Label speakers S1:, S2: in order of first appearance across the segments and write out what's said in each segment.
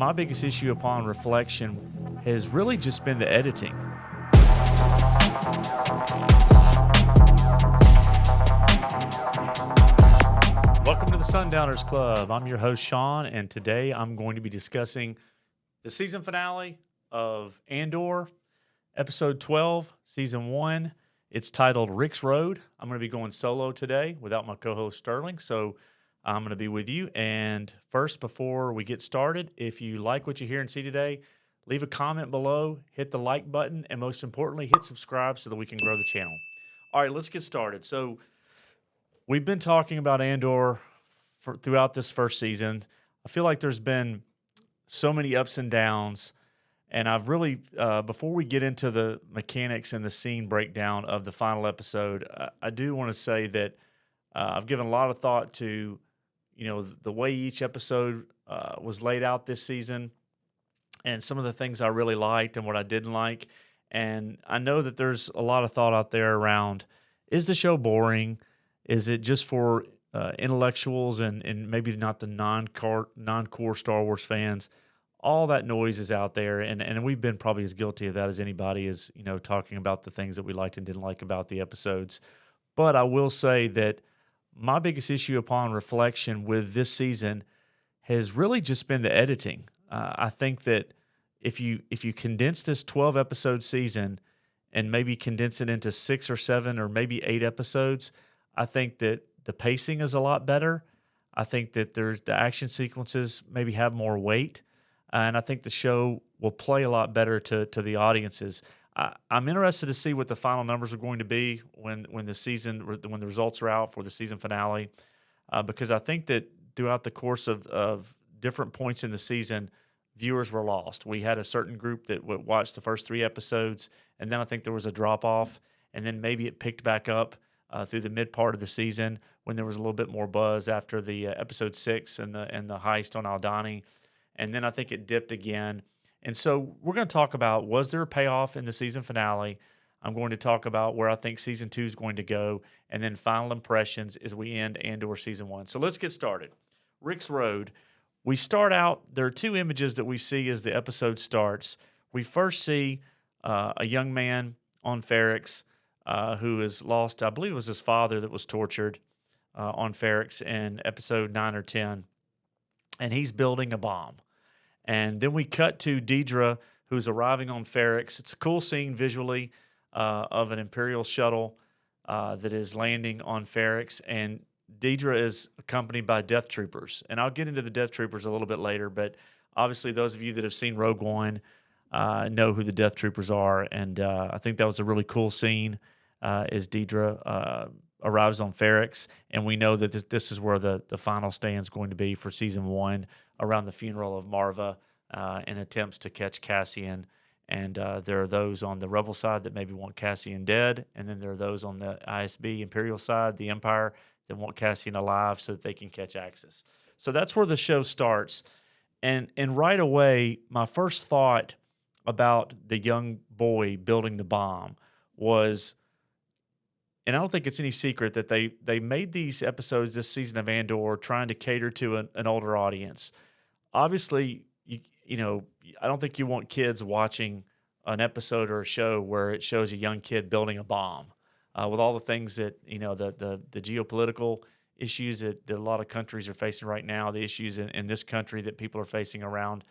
S1: my biggest issue upon reflection has really just been the editing. Welcome to the Sundowners Club. I'm your host, Sean, and today I'm going to be discussing the season finale of Andor, episode 12, season 1. It's titled Rix Road. I'm going to be going solo today without my co-host Sterling, so I'm going to be with you. And first, before we get started, if you like what you hear and see today, leave a comment below, hit the like button, and most importantly, hit subscribe so that we can grow the channel. All right, let's get started. So we've been talking about Andor throughout this first season. I feel like there's been so many ups and downs. And I've really, before we get into the mechanics and the scene breakdown of the final episode, I do want to say that I've given a lot of thought to, the way each episode was laid out this season and some of the things I really liked and what I didn't like. And I know that there's a lot of thought out there around, is the show boring? Is it just for intellectuals and maybe not the non-core Star Wars fans? All that noise is out there, and we've been probably as guilty of that as anybody is, talking about the things that we liked and didn't like about the episodes. But I will say that my biggest issue upon reflection with this season has really just been the editing. I think that if you condense this 12-episode season and maybe condense it into 6 or 7 or maybe 8 episodes, I think that the pacing is a lot better. I think that the action sequences maybe have more weight. And I think the show will play a lot better to the audiences. I'm interested to see what the final numbers are going to be when the results are out for the season finale, because I think that throughout the course of different points in the season, viewers were lost. We had a certain group that would watch the first 3 episodes, and then I think there was a drop off, and then maybe it picked back up through the mid part of the season when there was a little bit more buzz after the episode 6 and the heist on Aldhani. And then I think it dipped again. And so we're going to talk about, was there a payoff in the season finale? I'm going to talk about where I think season 2 is going to go, and then final impressions as we end Andor season 1. So let's get started. Rix Road. We start out, there are 2 images that we see as the episode starts. We first see a young man on Ferrix who has lost, I believe it was his father that was tortured on Ferrix in episode 9 or 10. And he's building a bomb. And then we cut to Deidre, who's arriving on Ferrix. It's a cool scene visually of an Imperial shuttle that is landing on Ferrix. And Deidre is accompanied by Death Troopers. And I'll get into the Death Troopers a little bit later, but obviously those of you that have seen Rogue One know who the Death Troopers are. And I think that was a really cool scene as Deidre arrives on Ferrix, and we know that this is where the final stand is going to be for season 1, around the funeral of Marva and attempts to catch Cassian. And there are those on the Rebel side that maybe want Cassian dead, and then there are those on the ISB Imperial side, the Empire, that want Cassian alive so that they can catch Axis. So that's where the show starts. And right away, my first thought about the young boy building the bomb was, and I don't think it's any secret that they made these episodes this season of Andor trying to cater to an older audience. Obviously, I don't think you want kids watching an episode or a show where it shows a young kid building a bomb with all the things that, the geopolitical issues that a lot of countries are facing right now, the issues in this country that people are facing around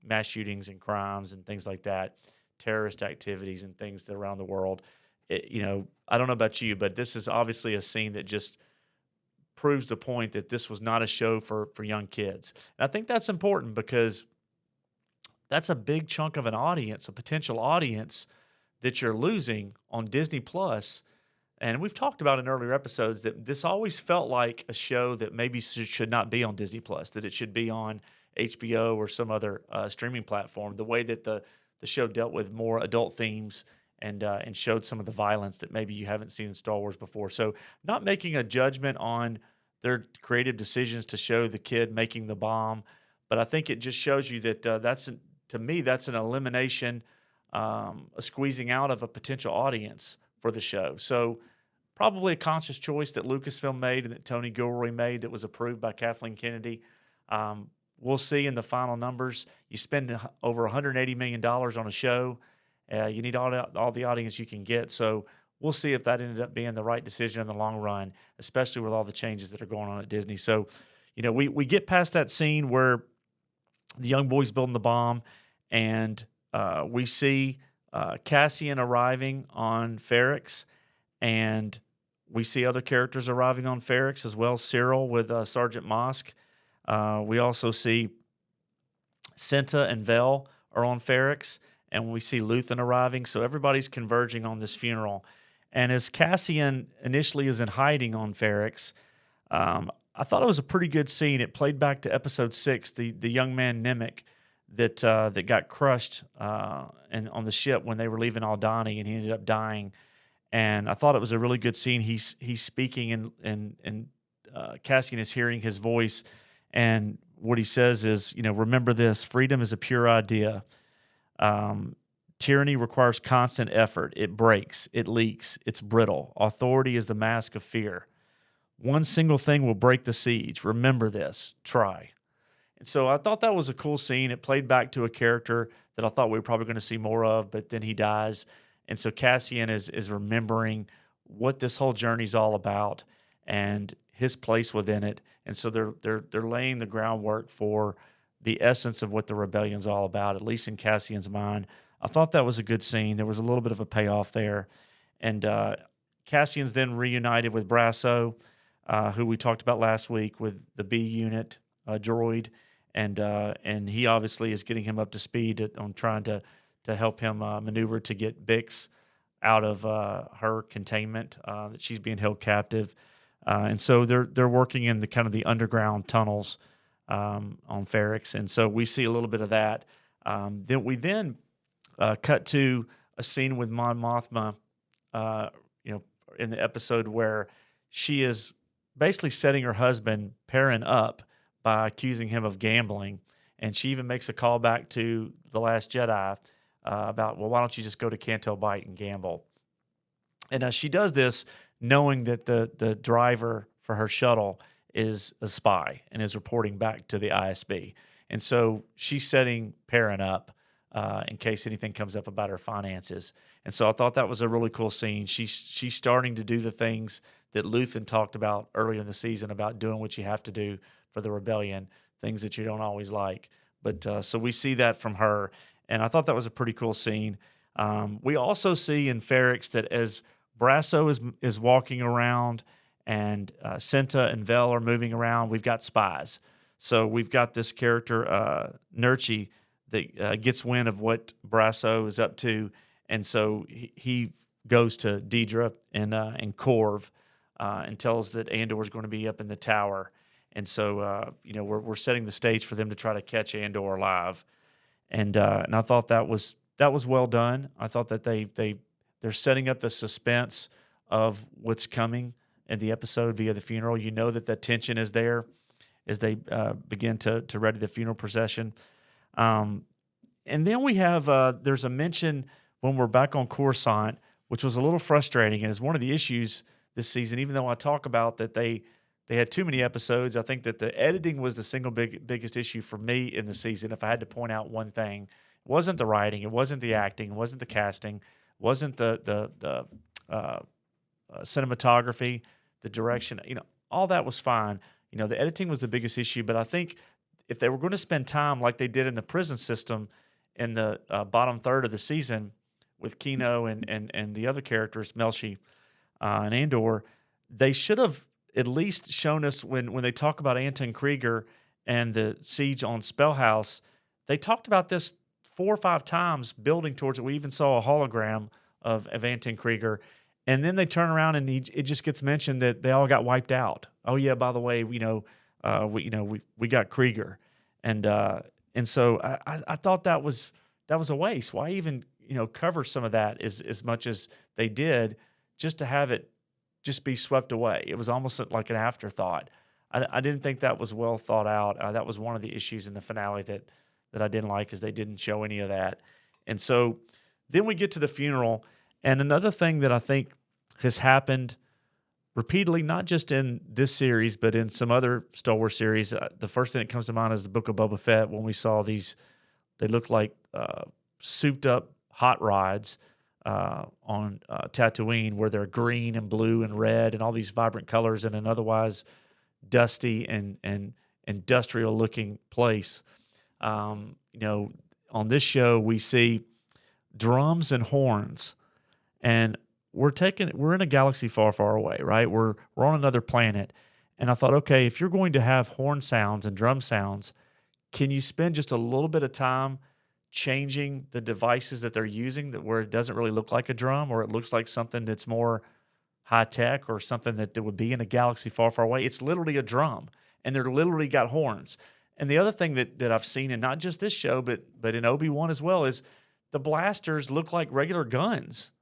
S1: mass shootings and crimes and things like that, terrorist activities and things around the world. I don't know about you, but this is obviously a scene that just proves the point that this was not a show for young kids. And I think that's important because that's a big chunk of an audience, a potential audience that you're losing on Disney Plus. And we've talked about in earlier episodes that this always felt like a show that maybe should not be on Disney Plus, that it should be on HBO or some other streaming platform, the way that the show dealt with more adult themes and showed some of the violence that maybe you haven't seen in Star Wars before. So not making a judgment on their creative decisions to show the kid making the bomb, but I think it just shows you that to me, that's an elimination, a squeezing out of a potential audience for the show. So probably a conscious choice that Lucasfilm made and that Tony Gilroy made that was approved by Kathleen Kennedy. we'll see in the final numbers. You spend over $180 million on a show. You need all the audience you can get. So we'll see if that ended up being the right decision in the long run, especially with all the changes that are going on at Disney. So, we get past that scene where the young boy's building the bomb, and we see Cassian arriving on Ferrix, and we see other characters arriving on Ferrix as well. Cyril with Sergeant Mosk. We also see Cinta and Vel are on Ferrix, and we see Luthen arriving. So everybody's converging on this funeral. And as Cassian initially is in hiding on Ferrix, I thought it was a pretty good scene. It played back to episode 6, the young man Nemec that got crushed on the ship when they were leaving Aldhani, and he ended up dying. And I thought it was a really good scene. He's speaking, and Cassian is hearing his voice, and what he says is, remember this: freedom is a pure idea. Tyranny requires constant effort. It breaks. It leaks. It's brittle. Authority is the mask of fear. One single thing will break the siege. Remember this. Try. And so I thought that was a cool scene. It played back to a character that I thought we were probably going to see more of, but then he dies. And so Cassian is remembering what this whole journey's all about and his place within it. And so they're laying the groundwork for the essence of what the rebellion's all about, at least in Cassian's mind. I thought that was a good scene. There was a little bit of a payoff there. And Cassian's then reunited with Brasso, who we talked about last week with the B unit droid, and he obviously is getting him up to speed on trying to help him maneuver to get Bix out of her containment, that she's being held captive, and so they're working in the kind of the underground tunnels on Ferrix, and so we see a little bit of that. Then we cut to a scene with Mon Mothma, in the episode where she is basically setting her husband Perrin up by accusing him of gambling, and she even makes a call back to The Last Jedi about, well, why don't you just go to Canto Bight and gamble? And she does this knowing that the driver for her shuttle is a spy and is reporting back to the ISB. And so she's setting Perrin up in case anything comes up about her finances. And so I thought that was a really cool scene. She's starting to do the things that Luthen talked about earlier in the season about doing what you have to do for the rebellion, things that you don't always like. But so we see that from her, and I thought that was a pretty cool scene. We also see in Ferrix that as Brasso is walking around and Cinta and Vel are moving around, we've got spies. So we've got this character, Nurchi, that gets wind of what Brasso is up to, and so he goes to Deidre and Corv and tells that Andor is going to be up in the tower. And so, we're setting the stage for them to try to catch Andor alive. And I thought that was well done. I thought that they're setting up the suspense of what's coming in the episode via the funeral. You know that the tension is there as they begin to ready the funeral procession. And then we have there's a mention when we're back on Coruscant, which was a little frustrating, and is one of the issues this season. Even though I talk about that they had too many episodes, I think that the editing was the single biggest issue for me in the season. If I had to point out one thing, it wasn't the writing, it wasn't the acting, it wasn't the casting, it wasn't the cinematography, the direction. All that was fine. The editing was the biggest issue, but I think if they were going to spend time like they did in the prison system in the bottom third of the season with Kino and the other characters, Melshi and Andor, they should have at least shown us when they talk about Anton Krieger and the siege on Spellhouse, they talked about this 4 or 5 times building towards it. We even saw a hologram of Anton Krieger. And then they turn around and it just gets mentioned that they all got wiped out. Oh yeah, by the way, we got Krieger, and so I thought that was a waste. Why even cover some of that as much as they did, just to have it just be swept away? It was almost like an afterthought. I didn't think that was well thought out. That was one of the issues in the finale that I didn't like, is they didn't show any of that. And so then we get to the funeral. And another thing that I think has happened repeatedly, not just in this series, but in some other Star Wars series. The first thing that comes to mind is the Book of Boba Fett, when we saw these, they look like souped up hot rods on Tatooine, where they're green and blue and red and all these vibrant colors in an otherwise dusty and industrial looking place. On this show, we see drums and horns, and we're in a galaxy far, far away, right? We're on another planet. And I thought, okay, if you're going to have horn sounds and drum sounds, can you spend just a little bit of time changing the devices that they're using, where it doesn't really look like a drum, or it looks like something that's more high tech, or something that would be in a galaxy far, far away? It's literally a drum, and they're literally got horns. And the other thing that I've seen, and not just this show, but in Obi-Wan as well, is the blasters look like regular guns.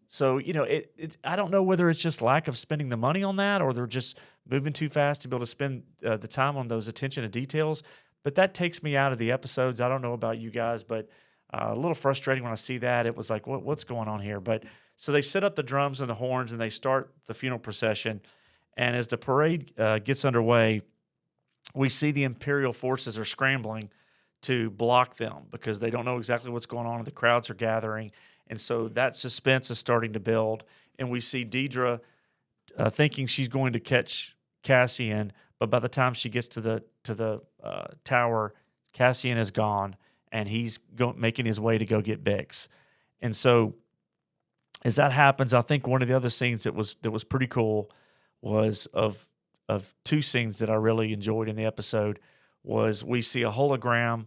S1: So, I don't know whether it's just lack of spending the money on that, or they're just moving too fast to be able to spend the time on those attention to details. But that takes me out of the episodes. I don't know about you guys, but a little frustrating when I see that. It was like, what's going on here? But so they set up the drums and the horns, and they start the funeral procession. And as the parade gets underway, we see the Imperial forces are scrambling to block them because they don't know exactly what's going on, and the crowds are gathering. And so that suspense is starting to build. And we see Deidre thinking she's going to catch Cassian, but by the time she gets to the tower, Cassian is gone, and he's making his way to go get Bix. And so as that happens, I think one of the other scenes that was pretty cool was of two scenes that I really enjoyed in the episode. Was we see a hologram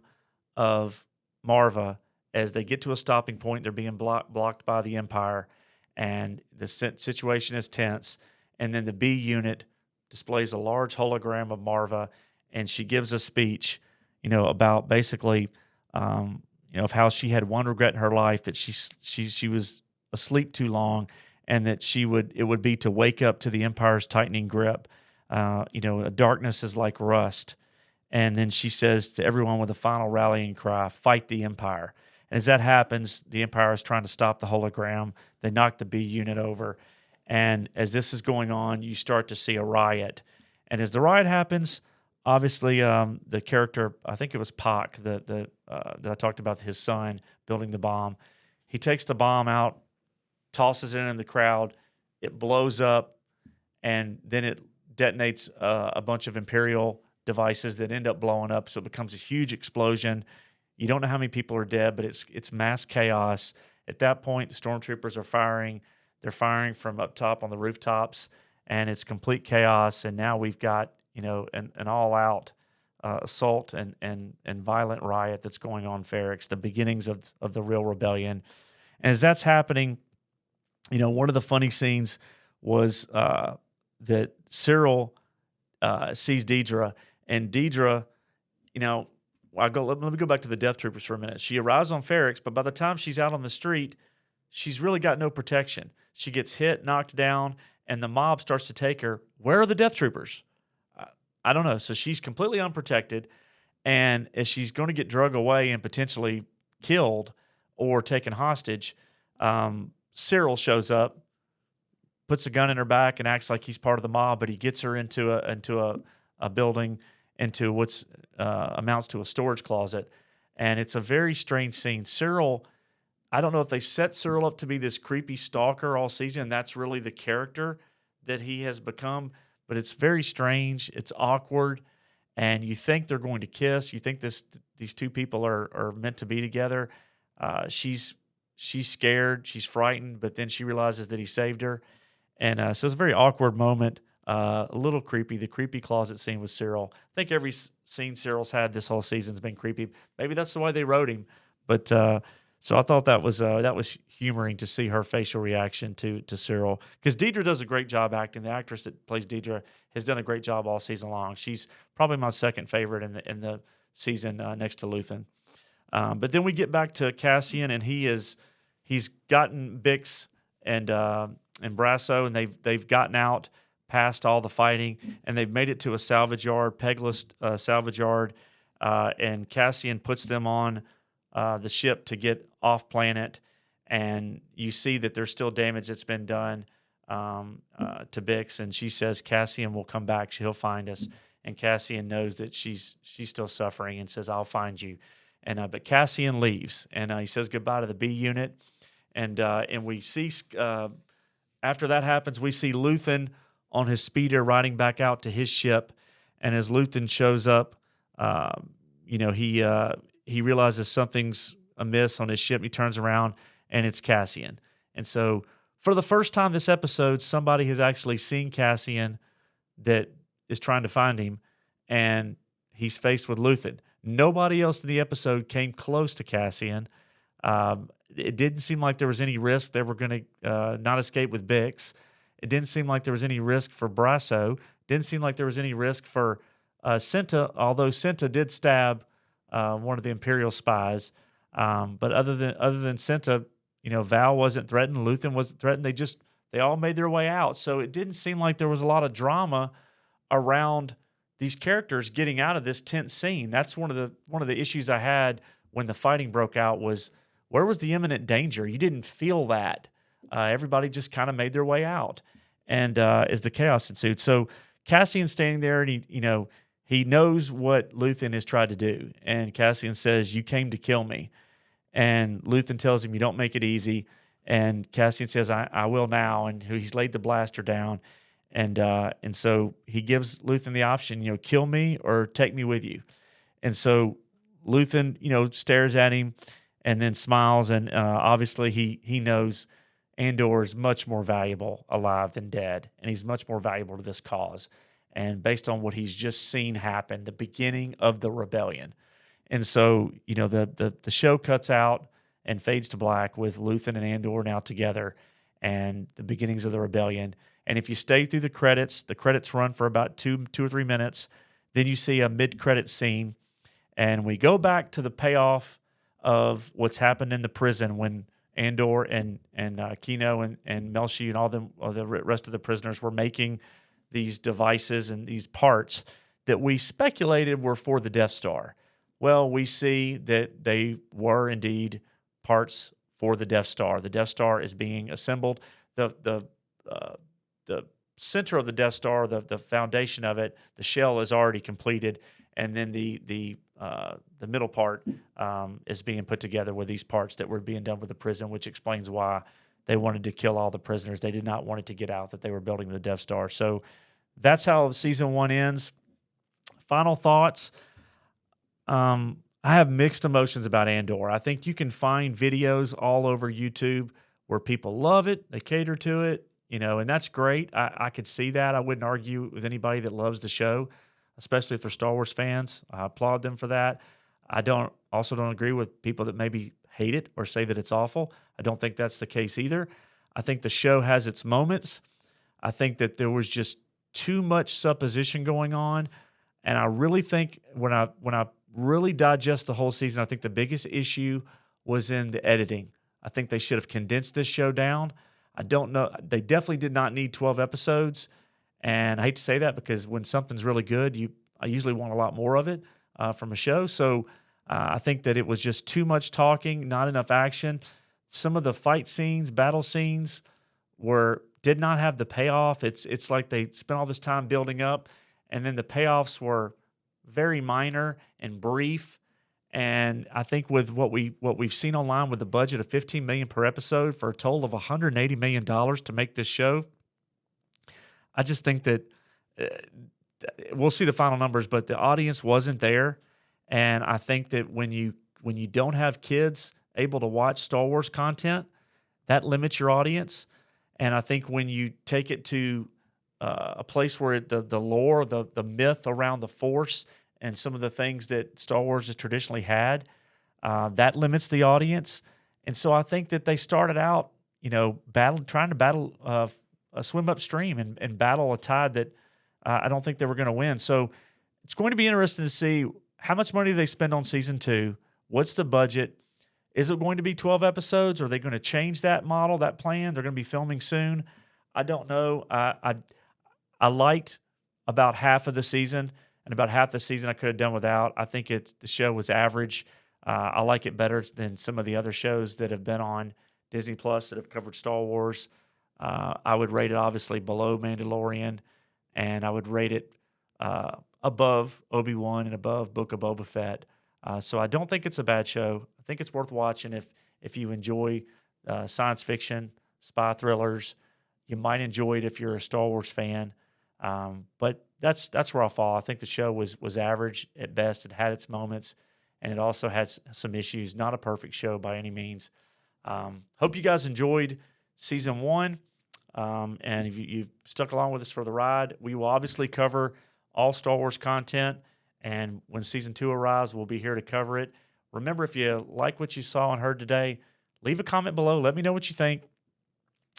S1: of Marva as they get to a stopping point. They're being blocked by the Empire, and the situation is tense. And then the B unit displays a large hologram of Marva, and she gives a speech, about basically, of how she had one regret in her life, that she was asleep too long, and that it would be to wake up to the Empire's tightening grip. Darkness is like rust. And then she says to everyone with a final rallying cry, "Fight the Empire." And as that happens, the Empire is trying to stop the hologram. They knock the B unit over. And as this is going on, you start to see a riot. And as the riot happens, obviously the character, I think it was Pac, that I talked about, his son building the bomb. He takes the bomb out, tosses it in the crowd. It blows up, and then it detonates a bunch of Imperial devices that end up blowing up. So it becomes a huge explosion. You don't know how many people are dead, but it's mass chaos. At that point, the stormtroopers are firing. They're firing from up top on the rooftops, and it's complete chaos. And now we've got an all-out assault and violent riot that's going on Ferrix, the beginnings of the real rebellion. And as that's happening, one of the funny scenes was that Cyril sees Deidre, and Deidre, let me go back to the Death Troopers for a minute. She arrives on Ferrix, but by the time she's out on the street, she's really got no protection. She gets hit, knocked down, and the mob starts to take her. Where are the Death Troopers? I don't know. So she's completely unprotected, and as she's going to get drug away and potentially killed or taken hostage, Cyril shows up, puts a gun in her back, and acts like he's part of the mob, but he gets her into a building, into what's amounts to a storage closet. And it's a very strange scene. Cyril, I don't know if they set Cyril up to be this creepy stalker all season, and that's really the character that he has become, but it's very strange. It's awkward, and you think they're going to kiss. You think these two people are meant to be together. She's scared. She's frightened, but then she realizes that he saved her. And so it's a very awkward moment, a little creepy. The creepy closet scene with Cyril. I think every scene Cyril's had this whole season's been creepy. Maybe that's the way they wrote him. But so I thought that was humoring to see her facial reaction to Cyril, because Deidre does a great job acting. The actress that plays Deidre has done a great job all season long. She's probably my second favorite in the season, next to Luthen. But then we get back to Cassian, and he's gotten Bix and Brasso, and they've gotten out past all the fighting, and they've made it to a salvage yard, pegless salvage yard, and Cassian puts them on the ship to get off planet, and you see that there's still damage that's been done. to Bix, and she says Cassian will come back. He'll find us. And Cassian knows that she's still suffering and says, "I'll find you." And but Cassian leaves, and he says goodbye to the B unit. And we see after that happens, we see Luthen on his speeder riding back out to his ship. And as Luthen shows up, he realizes something's amiss on his ship. He turns around, and it's Cassian. And so for the first time this episode, somebody has actually seen Cassian that is trying to find him, and he's faced with Luthen. Nobody else in the episode came close to Cassian. It didn't seem like there was any risk they were going to not escape with Bix. It didn't seem like there was any risk for Brasso. Didn't seem like there was any risk for Cinta, although Cinta did stab one of the Imperial spies. But other than Cinta, Val wasn't threatened. Luthen wasn't threatened. They all made their way out. So it didn't seem like there was a lot of drama around these characters getting out of this tense scene. That's one of the issues I had when the fighting broke out was, where was the imminent danger? You didn't feel that. Everybody just kind of made their way out, and as the chaos ensued. So Cassian's standing there, and he knows what Luthen has tried to do. And Cassian says, "You came to kill me." And Luthen tells him, "You don't make it easy." And Cassian says, I will now. And he's laid the blaster down. And so he gives Luthen the option, kill me or take me with you. And so Luthen, stares at him and then smiles. And obviously he knows Andor is much more valuable alive than dead. And he's much more valuable to this cause. And based on what he's just seen happen, the beginning of the rebellion. And so, the show cuts out and fades to black with Luthen and Andor now together and the beginnings of the rebellion. And if you stay through the credits run for about two or 3 minutes. Then you see a mid-credit scene. And we go back to the payoff of what's happened in the prison when Andor and Kino and Melshi and all the rest of the prisoners were making these devices and these parts that we speculated were for the Death Star. Well, we see that they were indeed parts for the Death Star. The Death Star is being assembled. The center of the Death Star, the foundation of it, the shell is already completed, and then the middle part is being put together with these parts that were being done with the prison, which explains why they wanted to kill all the prisoners. They did not want it to get out that they were building the Death Star. So that's how season 1 ends. Final thoughts. I have mixed emotions about Andor. I think you can find videos all over YouTube where people love it, they cater to it, and that's great. I could see that. I wouldn't argue with anybody that loves the show, especially if they're Star Wars fans. I applaud them for that. I don't agree with people that maybe hate it or say that it's awful. I don't think that's the case either. I think the show has its moments. I think that there was just too much supposition going on, and I really think when I really digest the whole season, I think the biggest issue was in the editing. I think they should have condensed this show down. I don't know. They definitely did not need 12 episodes. And I hate to say that because when something's really good, I usually want a lot more of it from a show. So I think that it was just too much talking, not enough action. Some of the fight scenes, battle scenes did not have the payoff. It's like they spent all this time building up, and then the payoffs were very minor and brief. And I think with what we've seen online with the budget of $15 million per episode for a total of $180 million to make this show, I just think that we'll see the final numbers, but the audience wasn't there. And I think that when you don't have kids able to watch Star Wars content, that limits your audience. And I think when you take it to a place where the lore, the myth around the Force and some of the things that Star Wars has traditionally had, that limits the audience. And so I think that they started out, trying to swim upstream and battle a tide that I don't think they were going to win. So it's going to be interesting to see how much money they spend on season 2. What's the budget? Is it going to be 12 episodes? Are they going to change that model, that plan? They're going to be filming soon. I don't know. I liked about half of the season, and about half the season I could have done without. I think the show was average. I like it better than some of the other shows that have been on Disney Plus that have covered Star Wars. I would rate it obviously below Mandalorian, and I would rate it above Obi-Wan and above Book of Boba Fett. So I don't think it's a bad show. I think it's worth watching if you enjoy science fiction, spy thrillers. You might enjoy it if you're a Star Wars fan. But that's where I fall. I think the show was average at best. It had its moments, and it also had some issues. Not a perfect show by any means. Hope you guys enjoyed season 1. And if you've stuck along with us for the ride, we will obviously cover all Star Wars content. And when season 2 arrives, we'll be here to cover it. Remember, if you like what you saw and heard today, leave a comment below. Let me know what you think.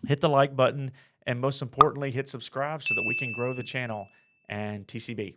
S1: Hit the like button. And most importantly, hit subscribe so that we can grow the channel. And TCB.